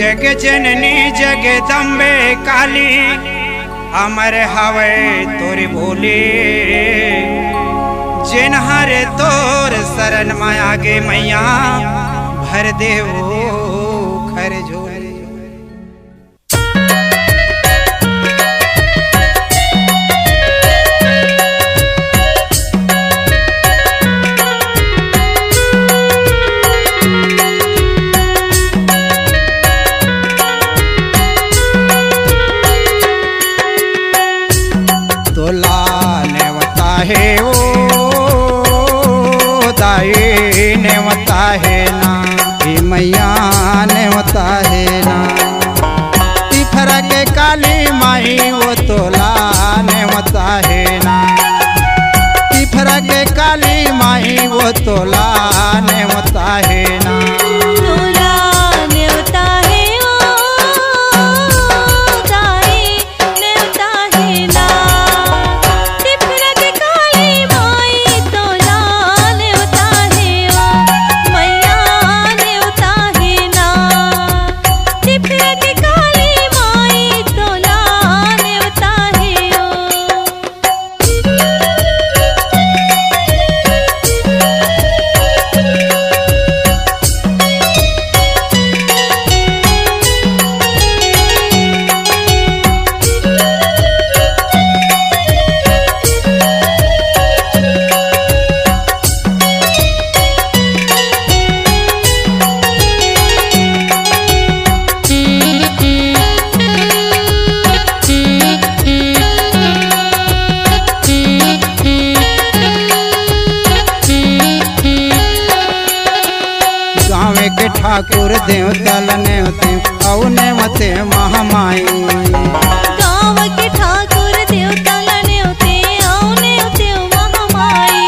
जग जननी जगदम्बे काली अमर हवे तोरे बोले जिन्हर तोर शरण माया गे मैया भर देवो खर झोले। नेवता है ना मैया नेवता है ना तिफरा के काली माई वो तोला नेवता है ना तिफरा के काली माई वो तोला नेवता है ना ठाकुर देवता नेवते औ नेवते महामाई गाँव के ठाकुर देवता नेवते औ नेवते महामाई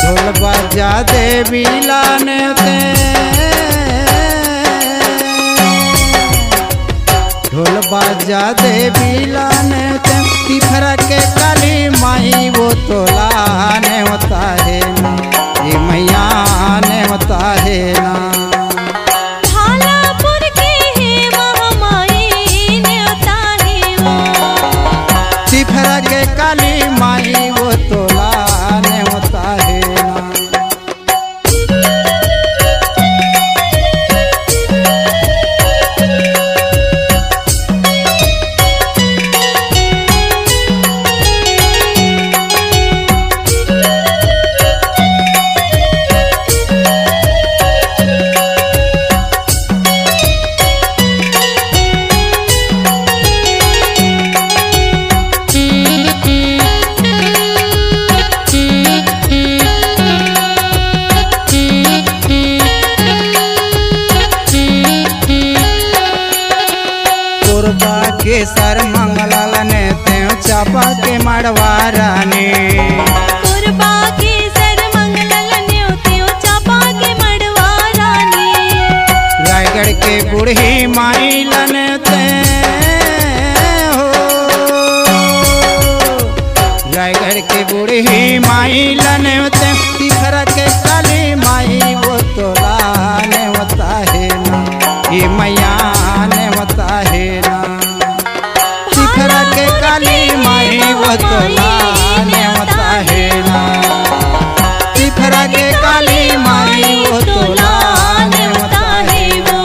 ढोल बाजा देवी ला नेवते ढोल बाजा देवी ला नेवते तिफरा के काली माई वो तोला नेवता है ना ये मैया नेवता है ना तिफरा के काली माई वो तोला नेवता है ना। के सर मंगलाल ने त्यों चापा के मड़वारा ने कुरबा के सर मंगलाल ने त्यों चापा के मड़वारा ने रायगढ़ के बूढ़ी माई लने ते हो रायगढ़ के बूढ़ी माई लने ते तिफरा के काली माई वो तोला नेवता है ना ये मैया नेवता है ना तिफरा के काली माई वो तोला नेवता है ना तिफरा के काली माई वो तोला नेवता है वो।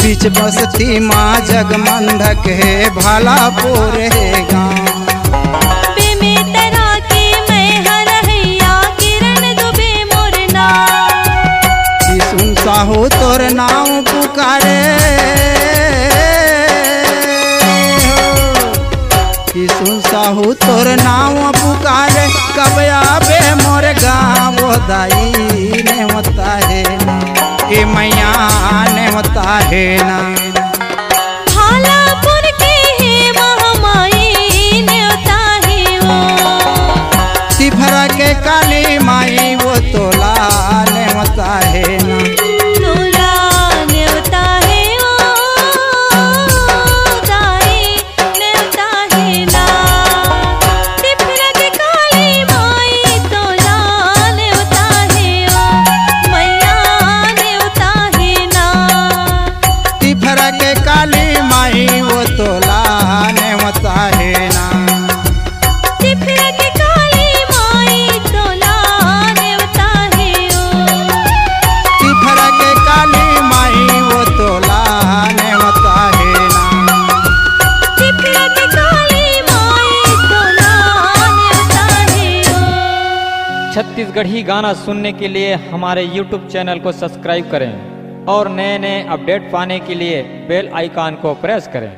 बीच बसती माँ जगमंधक है भालापुर है गाँव साहू तोर नाम पुकारे कि सुन साहू केहू तोर नाव पुकारे कब आबे मोर गाँव दाई नेवता है ना ए मैया नेवता है ना भालापुर के हे महामाई नेवता है वो तिफरा के काली माई वो तोला नेवता है ना तोला नेवता है वो दाई नेवता है ना तिफरा के काली माई तोला नेवता है वो मैया नेवता है ना तिफरा के काली माई वो तोला नेवता है ना तिफरा के काली माई तोला नेवता है वो तिफरा के काली माई वो तोला नेवता है ना तिफरा के काली माई तोला नेवता है वो छत्तीसगढ़ी गाना सुनने के लिए हमारे YouTube चैनल को सब्सक्राइब करें और नए नए अपडेट पाने के लिए बेल आइकॉन को प्रेस करें।